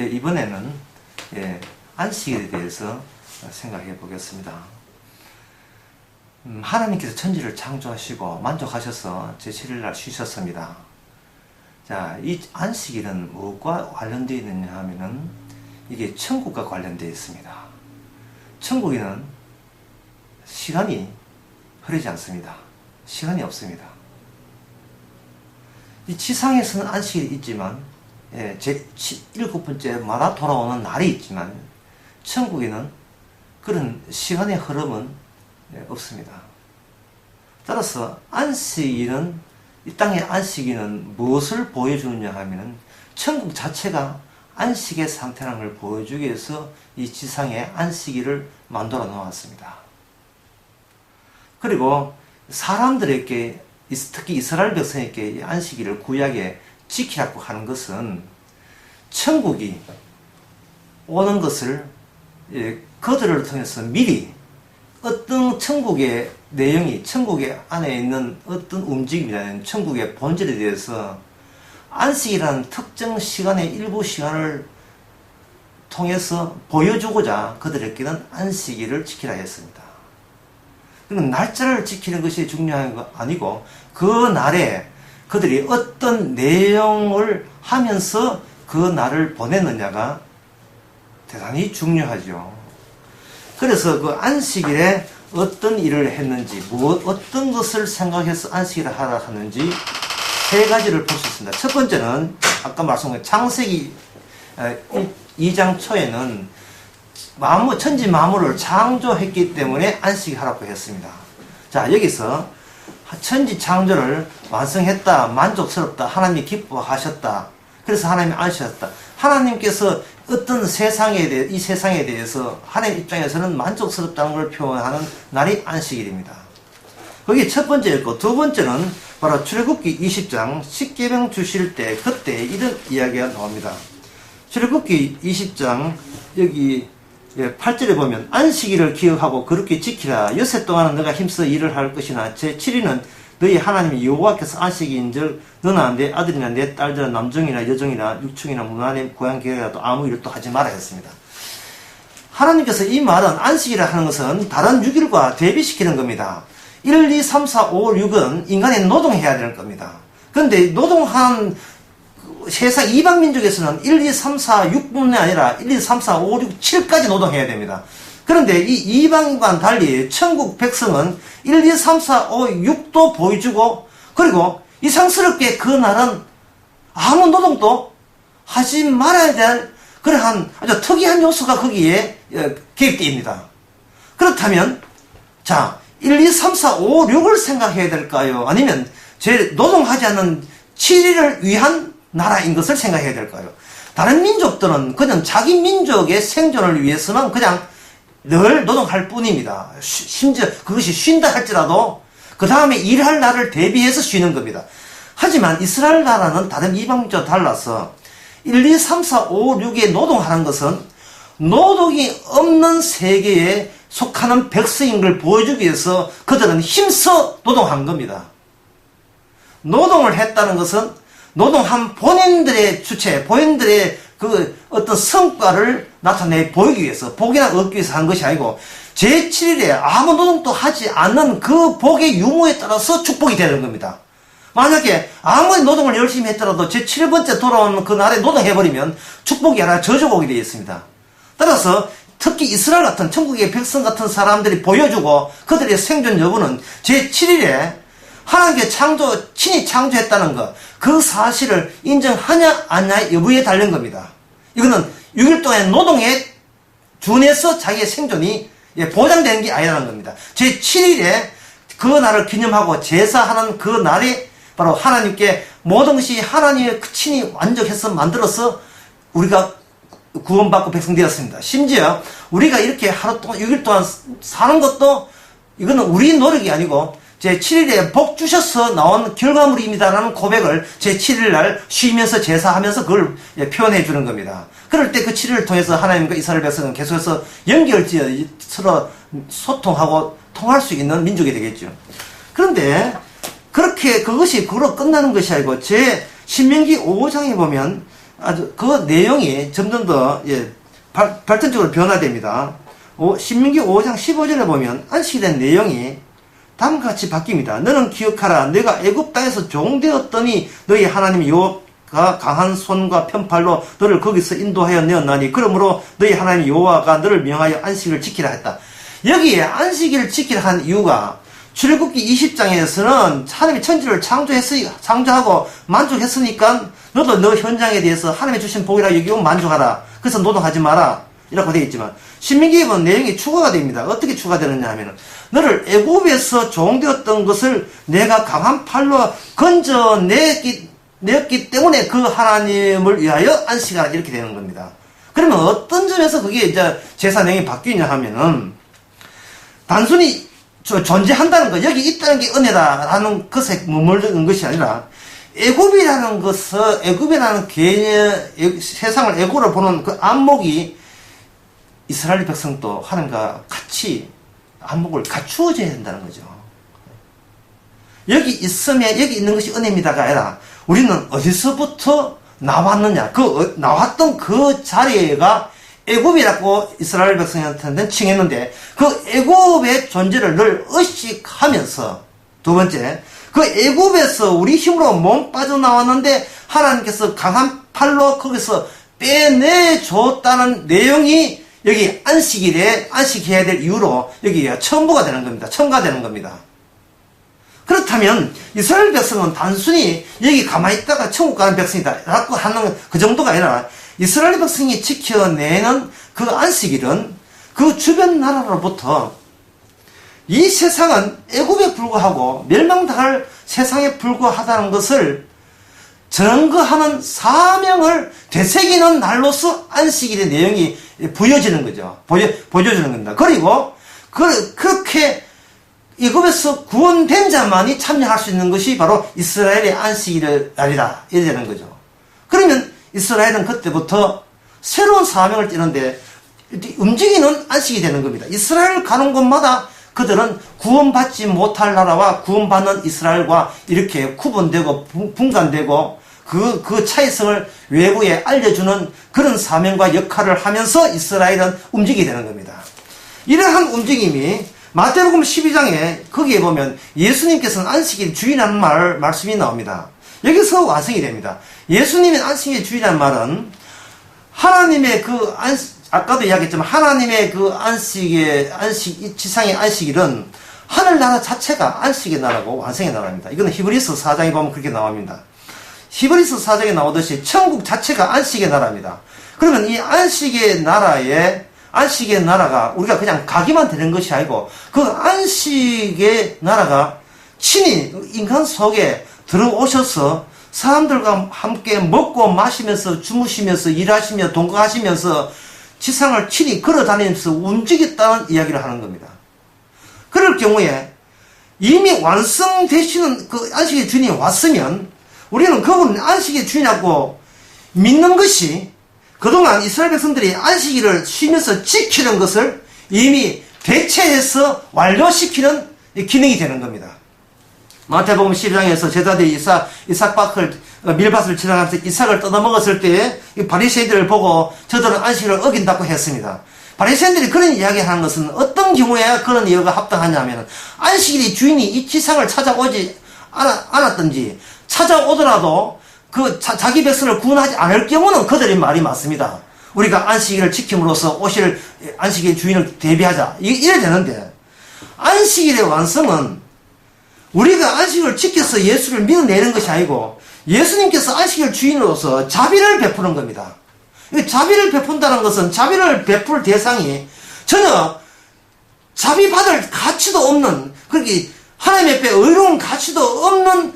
이번에는 안식일에 대해서 생각해 보겠습니다. 하나님께서 천지를 창조하시고 만족하셔서 제7일날 쉬셨습니다. 자, 이 안식일은 무엇과 관련되어 있느냐 하면은 이게 천국과 관련되어 있습니다. 천국에는 시간이 흐르지 않습니다. 시간이 없습니다. 이 지상에서는 안식일이 있지만 제7번째마다 돌아오는 날이 있지만 천국에는 그런 시간의 흐름은 없습니다. 따라서 안식일은 이 땅의 안식일은 무엇을 보여주느냐 하면은 천국 자체가 안식의 상태라는 걸 보여주기 위해서 이 지상에 안식일을 만들어 놓았습니다. 그리고 사람들에게 특히 이스라엘 백성에게 이 안식일을 구약에 지키라고 하는 것은 천국이 오는 것을 그들을 통해서 미리 어떤 천국의 내용이 천국의 안에 있는 어떤 움직임이라는 천국의 본질에 대해서 안식이라는 특정 시간의 일부 시간을 통해서 보여주고자 그들에게는 안식일을 지키라 했습니다. 그러면 날짜를 지키는 것이 중요한 거 아니고 그 날에 그들이 어떤 내용을 하면서 그 날을 보냈느냐가 대단히 중요하죠. 그래서 그 안식일에 어떤 일을 했는지, 어떤 것을 생각해서 안식일을 하라 하는지 세 가지를 볼 수 있습니다. 첫 번째는 아까 말씀드린 창세기 2장 초에는 천지 만물을 창조했기 때문에 안식일 하라고 했습니다. 자, 여기서 천지 창조를 완성했다, 만족스럽다, 하나님이 기뻐하셨다. 그래서 하나님이 안식하셨다. 하나님께서 어떤 이 세상에 대해서 하나님 입장에서는 만족스럽다는 걸 표현하는 날이 안식일입니다. 그게 첫 번째였고, 두 번째는 바로 출애굽기 20장 십계명 주실 때 그때 이런 이야기가 나옵니다. 출애굽기 20장 여기 8절에 보면 안식일을 기억하고 그렇게 지키라. 여세 동안은 너가 힘써 일을 할 것이나 제7일은 너희 하나님 여호와께서 안식일인즉 너나 내 아들이나 내 딸들은 남종이나 여종이나 육충이나 문화님 고향 계획이라도 아무 일도 하지 말아 했습니다. 하나님께서 이 말은 안식일을 하는 것은 다른 6일과 대비시키는 겁니다. 1, 2, 3, 4, 5, 6은 인간이 노동해야 되는 겁니다. 그런데 노동한 세상 이방 민족에서는 1, 2, 3, 4, 6뿐만 아니라 1, 2, 3, 4, 5, 6, 7까지 노동해야 됩니다. 그런데 이 이방인과는 달리 천국 백성은 1, 2, 3, 4, 5, 6도 보여주고 그리고 이상스럽게 그 날은 아무 노동도 하지 말아야 될 그러한 아주 특이한 요소가 거기에 개입되어 그렇다면 자 1, 2, 3, 4, 5, 6을 생각해야 될까요? 아니면 노동하지 않는 7일을 위한 나라인 것을 생각해야 될까요? 다른 민족들은 그냥 자기 민족의 생존을 위해서는 그냥 늘 노동할 뿐입니다. 심지어 그것이 쉰다 할지라도 그 다음에 일할 날을 대비해서 쉬는 겁니다. 하지만 이스라엘 나라는 다른 이방민족과 달라서 1, 2, 3, 4, 5, 6에 노동하는 것은 노동이 없는 세계에 속하는 백성인 걸 보여주기 위해서 그들은 힘써 노동한 겁니다. 노동을 했다는 것은 노동한 본인들의 주체, 본인들의 그 어떤 성과를 나타내 보이기 위해서, 복이나 얻기 위해서 한 것이 아니고, 제7일에 아무 노동도 하지 않는 그 복의 유무에 따라서 축복이 되는 겁니다. 만약에 아무리 노동을 열심히 했더라도 제7번째 돌아오는 그 날에 노동해버리면 축복이 아니라 저주복이 되어 있습니다. 따라서 특히 이스라엘 같은 천국의 백성 같은 사람들이 보여주고 그들의 생존 여부는 제7일에 하나님께 친히 창조했다는 것, 그 사실을 인정하냐, 아냐 여부에 달린 겁니다. 이거는 6일 동안의 노동에 준해서 자기의 생존이 보장되는 게 아니라는 겁니다. 제7일에 그 날을 기념하고 제사하는 그 날이 바로 하나님께 모든 것이 하나님의 친히 완전해서 만들어서 우리가 구원받고 백성되었습니다. 심지어 우리가 이렇게 하루 동안 6일 동안 사는 것도 이거는 우리 노력이 아니고 제7일에 복 주셔서 나온 결과물입니다라는 고백을 제7일 날 쉬면서 제사하면서 그걸 표현해 주는 겁니다. 그럴 때 그 7일을 통해서 하나님과 이스라엘 백성은 계속해서 연결지어 서로 소통하고 통할 수 있는 민족이 되겠죠. 그런데 그것이 그로 끝나는 것이 아니고 신명기 5장에 보면 아주 그 내용이 점점 더 발전적으로 변화됩니다. 신명기 5장 15절에 보면 안식에 대한 내용이 다음과 같이 바뀝니다. 너는 기억하라. 내가 애굽 땅에서 종되었더니 너희 하나님 여호와가 강한 손과 편팔로 너를 거기서 인도하여 내었나니 그러므로 너희 하나님 여호와가 너를 명하여 안식을 지키라 했다. 여기에 안식일을 지키라 한 이유가 출애굽기 20장에서는 하나님이 천지를 창조하고 만족했으니까 너도 너 현장에 대해서 하나님이 주신 복이라 여기고 만족하라. 그래서 노동하지 마라. 이라고 되어 있지만 신명기에 보면 내용이 추가가 됩니다. 어떻게 추가되느냐 하면은 너를 애굽에서 종되었던 것을 내가 강한 팔로 건져냈기 때문에 그 하나님을 위하여 안식하라 이렇게 되는 겁니다. 그러면 어떤 점에서 그게 이제 제사 내용이 바뀌냐 하면은 단순히 존재한다는 것, 여기 있다는 게 은혜다라는 것에 머무르는 것이 아니라 애굽이라는 것을, 애굽이라는 개념, 세상을 애굽으로 보는 그 안목이 이스라엘 백성도 하나님과 같이 안목을 갖추어져야 된다는 거죠. 여기 있으면 여기 있는 것이 은혜입니다가 아니라 우리는 어디서부터 나왔느냐, 나왔던 그 자리가 애굽이라고 이스라엘 백성한테는 칭했는데 그 애굽의 존재를 늘 의식하면서 두 번째, 그 애굽에서 우리 힘으로 몸 빠져나왔는데 하나님께서 강한 팔로 거기서 빼내줬다는 내용이 여기 안식일에 안식해야 될 이유로 여기가 첨부가 되는 겁니다. 첨가되는 겁니다. 그렇다면 이스라엘 백성은 단순히 여기 가만히 있다가 천국 가는 백성이다 라고 하는 그 정도가 아니라 이스라엘 백성이 지켜내는 그 안식일은 그 주변 나라로부터 이 세상은 애굽에 불과하고 멸망당할 세상에 불과하다는 것을 증거하는 사명을 되새기는 날로서 안식일의 내용이 부여지는 거죠. 보여주는 겁니다. 그리고 그렇게 애굽에서 구원된 자만이 참여할 수 있는 것이 바로 이스라엘의 안식일의 날이다. 이래 되는 거죠. 그러면 이스라엘은 그때부터 새로운 사명을 띠는데 움직이는 안식이 되는 겁니다. 이스라엘 가는 곳마다 그들은 구원받지 못할 나라와 구원받는 이스라엘과 이렇게 구분되고 분간되고 그 차이성을 외부에 알려주는 그런 사명과 역할을 하면서 이스라엘은 움직이게 되는 겁니다. 이러한 움직임이 마태복음 12장에 거기에 보면 예수님께서는 안식일 주일이라는 말씀이 나옵니다. 여기서 완성이 됩니다. 예수님의 안식일 주일이라는 말은 하나님의 아까도 이야기했지만 하나님의 그 지상의 안식일은 하늘나라 자체가 안식의 나라고 완성의 나라입니다. 이거는 히브리서 4장에 보면 그렇게 나옵니다. 히브리서 4장에 나오듯이 천국 자체가 안식의 나라입니다. 그러면 이 안식의 나라가 우리가 그냥 가기만 되는 것이 아니고 그 안식의 나라가 친히 인간 속에 들어오셔서 사람들과 함께 먹고 마시면서 주무시면서 일하시며 동거하시면서 지상을 친히 걸어다니면서 움직였다는 이야기를 하는 겁니다. 그럴 경우에 이미 완성되시는 그 안식의 주인이 왔으면 우리는 그분은 안식의 주인이라고 믿는 것이 그동안 이스라엘 백성들이 안식일을 쉬면서 지키는 것을 이미 대체해서 완료시키는 기능이 되는 겁니다. 마태복음 12장에서 제자들이 밀밭을 지나가면서 이삭을 뜯어먹었을 때 바리새인들을 보고 저들은 안식일을 어긴다고 했습니다. 바리새인들이 그런 이야기하는 것은 어떤 경우에 그런 이유가 합당하냐 하면 안식일의 주인이 이 지상을 찾아오지 않았든지 찾아오더라도 자기 백성을 구원하지 않을 경우는 그들의 말이 맞습니다. 우리가 안식일을 지킴으로써 오실 안식일의 주인을 대비하자. 이래 되는데 안식일의 완성은 우리가 안식일을 지켜서 예수를 믿어내는 것이 아니고 예수님께서 안식일 주인으로서 자비를 베푸는 겁니다. 자비를 베푼다는 것은 자비를 베풀 대상이 전혀 자비받을 가치도 없는 그렇게 하나님 앞에 의로운 가치도 없는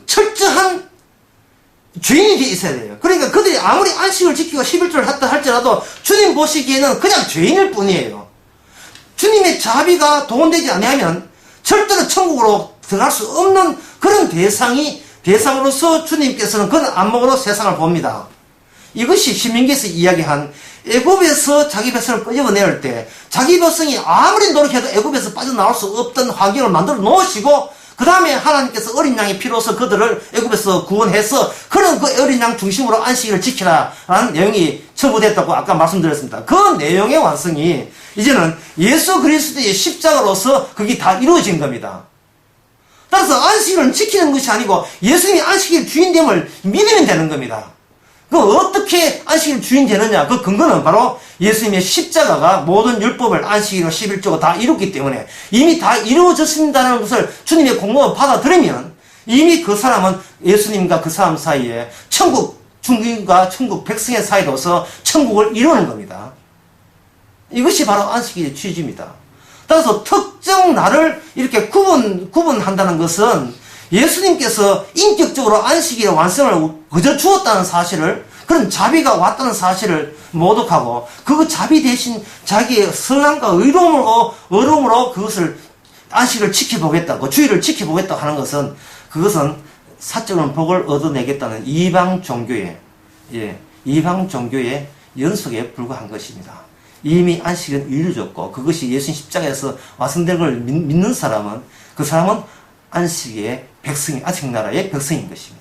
철저한 주인이 되어 있어야 돼요. 그러니까 그들이 아무리 안식을 지키고 11조를 했다 할지라도 주님 보시기에는 그냥 죄인일 뿐이에요. 주님의 자비가 동원되지 않으면 절대로 천국으로 들어갈 수 없는 그런 대상으로서 주님께서는 그런 안목으로 세상을 봅니다. 이것이 신명기에서 이야기한 애굽에서 자기 백성을 끄집어낼 때 자기 백성이 아무리 노력해도 애굽에서 빠져나올 수 없던 환경을 만들어 놓으시고 그 다음에 하나님께서 어린 양의 피로서 그들을 애굽에서 구원해서 그런 그 어린 양 중심으로 안식일을 지키라라는 내용이 첨부됐다고 아까 말씀드렸습니다. 그 내용의 완성이 이제는 예수 그리스도의 십자가로서 그게 다 이루어진 겁니다. 따라서 안식일을 지키는 것이 아니고 예수님이 안식일 주인됨을 믿으면 되는 겁니다. 그 어떻게 안식일 주인 되느냐? 그 근거는 바로 예수님의 십자가가 모든 율법을 안식일과 11조가 다 이뤘기 때문에 이미 다 이루어졌습니다라는 것을 주님의 공로를 받아들이면 이미 그 사람은 예수님과 그 사람 사이에 천국 중국인과 천국 백성의 사이로서 천국을 이루는 겁니다. 이것이 바로 안식일의 취지입니다. 따라서 특정 날을 이렇게 구분한다는 것은 예수님께서 인격적으로 안식일의 완성을 그저 주었다는 사실을, 그런 자비가 왔다는 사실을 모독하고 그 자비 대신 자기의 선함과 의로움으로 그것을 안식을 지켜보겠다, 그 주의를 지켜보겠다 하는 것은 그것은 사적인 복을 얻어내겠다는 이방 종교의 연속에 불과한 것입니다. 이미 안식은 이루어졌고 그것이 예수님 십자가에서 완성된 걸 믿는 사람은 그 사람은 안식의 백성이, 안식 나라의 백성인 것입니다.